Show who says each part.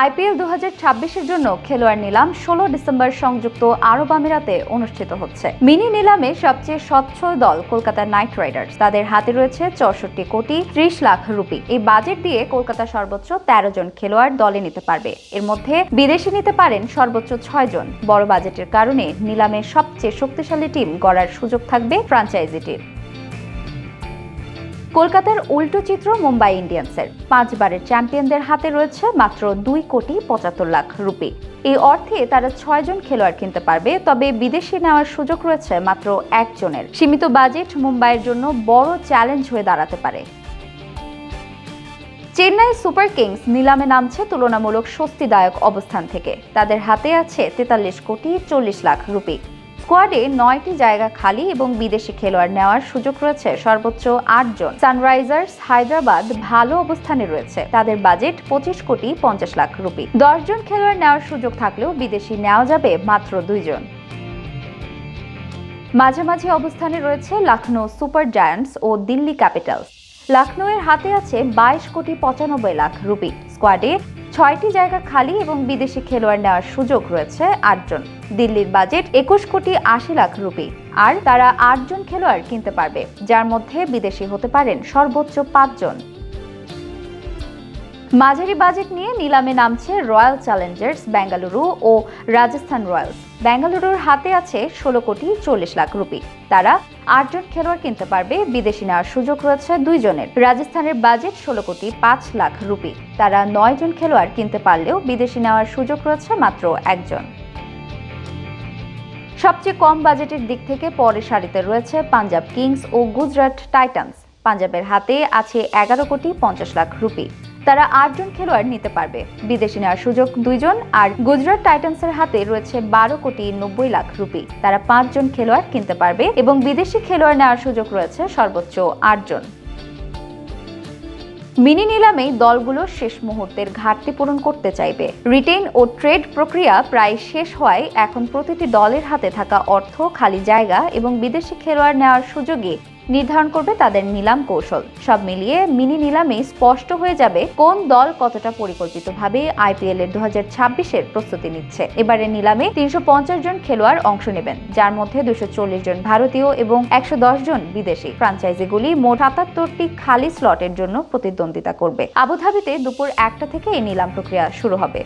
Speaker 1: IPL 2026-এর জন্য খেলোয়াড় নিলাম 16 ডিসেম্বর সংযুক্ত আরব আমিরাতে অনুষ্ঠিত হচ্ছে। মিনি নিলামে সবচেয়ে সচ্ছল দল কলকাতা নাইট রাইডার্স। তাদের হাতে রয়েছে 64 কোটি 30 লাখ রুপি। এই বাজেট দিয়ে কলকাতা সর্বোচ্চ 13 জন খেলোয়াড় দলে নিতে পারবে। এর মধ্যে বিদেশি নিতে পারেন সর্বোচ্চ 6 জন। বড় বাজেটের কারণে নিলামের সবচেয়ে শক্তিশালী টিম গড়ার সুযোগ থাকবে ফ্র্যাঞ্চাইজিটির। কলকাতার উল্টো চিত্র মুম্বাই ইন্ডিয়ান্সের। 5 বারের চ্যাম্পিয়নদের হাতে রয়েছে মাত্র 2 কোটি 75 লাখ রুপি। এই অর্থে তারা 6 জন খেলোয়াড় কিনতে পারবে, তবে বিদেশি নেওয়ার সুযোগ রয়েছে মাত্র 1 জনের। সীমিত বাজেট মুম্বাইয়ের জন্য বড় চ্যালেঞ্জ হয়ে দাঁড়াতে পারে। চেন্নাই সুপার কিংস নিলামে নামছে তুলনামূলক স্বস্তিদায়ক অবস্থান থেকে। তাদের হাতে আছে 43 কোটি 40 লাখ রুপি। স্কোয়াডে 9টি জায়গা খালি এবং বিদেশি খেলোয়াড় নেওয়ার সুযোগ রয়েছে সর্বোচ্চ 8 জন। সানরাইজার্স হায়দ্রাবাদ ভালো অবস্থানে রয়েছে। তাদের বাজেট 25 কোটি 50 লাখ রুপি। 10 জন খেলোয়াড় নেওয়ার সুযোগ থাকলেও বিদেশি নেওয়া যাবে মাত্র 2 জন। মাঝামাঝি অবস্থানে রয়েছে লখনৌ সুপার জায়ান্টস ও দিল্লি ক্যাপিটালস। লখনৌয়ের হাতে আছে 22 কোটি 95 লাখ রুপি। স্কোয়াডে 6টি জায়গা খালি এবং বিদেশি খেলোয়াড় নেওয়ার সুযোগ রয়েছে 8 জন। দিল্লির বাজেট 21 কোটি 80 লাখ রুপি, আর তারা 8 জন খেলোয়াড় কিনতে পারবে, যার মধ্যে বিদেশি হতে পারেন সর্বোচ্চ 5 জন। মাঝারি বাজেট নিয়ে নিলামে নামছে রয়্যাল চ্যালেঞ্জার্স বেঙ্গালুরু ও রাজস্থান রয়্যালস। বেঙ্গালুরুর হাতে আছে 16 কোটি 40 লাখ রুপি। তারা 8 জন খেলোয়াড় কিনতে পারবে, বিদেশি নেওয়ার সুযোগ রয়েছে 2 জনের। রাজস্থানের বাজেট 16 কোটি 5 লাখ রুপি। তারা 9 জন খেলোয়াড় কিনতে পারলেও বিদেশি নেওয়ার সুযোগ রয়েছে মাত্র 1 জন। সবচেয়ে কম বাজেটের দিক থেকে পরের সারিতে রয়েছে পাঞ্জাব কিংস ও গুজরাট টাইটান্স। পাঞ্জাবের হাতে আছে 11 কোটি 50 লাখ রুপি। তারা 8 জন খেলোয়াড় নিতে পারবে, বিদেশি নেওয়ার সুযোগ 2 জন। আর গুজরাট টাইটান্সের হাতে রয়েছে 12 কোটি 90 লাখ রুপি। তারা 5 জন খেলোয়াড় কিনতে পারবে এবং বিদেশি খেলোয়াড় নেওয়ার সুযোগ রয়েছে সর্বোচ্চ 8 জন। মিনি নিলামেই দলগুলো শেষ মুহূর্তের ঘাটতি পূরণ করতে চাইবে। রিটেইন ও ট্রেড প্রক্রিয়া প্রায় শেষ হওয়ায় এখন প্রতিটি দলের হাতে থাকা অর্থ, খালি জায়গা এবং বিদেশি খেলোয়াড় নেওয়ার সুযোগে নির্ধারণ করবে তাদের নিলাম কৌশল। সব মিলিয়ে মিনি নিলামে স্পষ্ট হয়ে যাবে কোন দল কতটা পরিকল্পিতভাবে আইপিএল এর 2026-এর প্রস্তুতি নিচ্ছে। এবারে নিলামে 350 জন খেলোয়াড় অংশ নেবেন, যার মধ্যে 240 জন ভারতীয় এবং 110 জন বিদেশি। ফ্র্যাঞ্চাইজিগুলি মোট 77টি খালি স্লটের জন্য প্রতিদ্বন্দ্বিতা করবে। আবুধাবিতে দুপুর 1টা থেকে এই নিলাম প্রক্রিয়া শুরু হবে।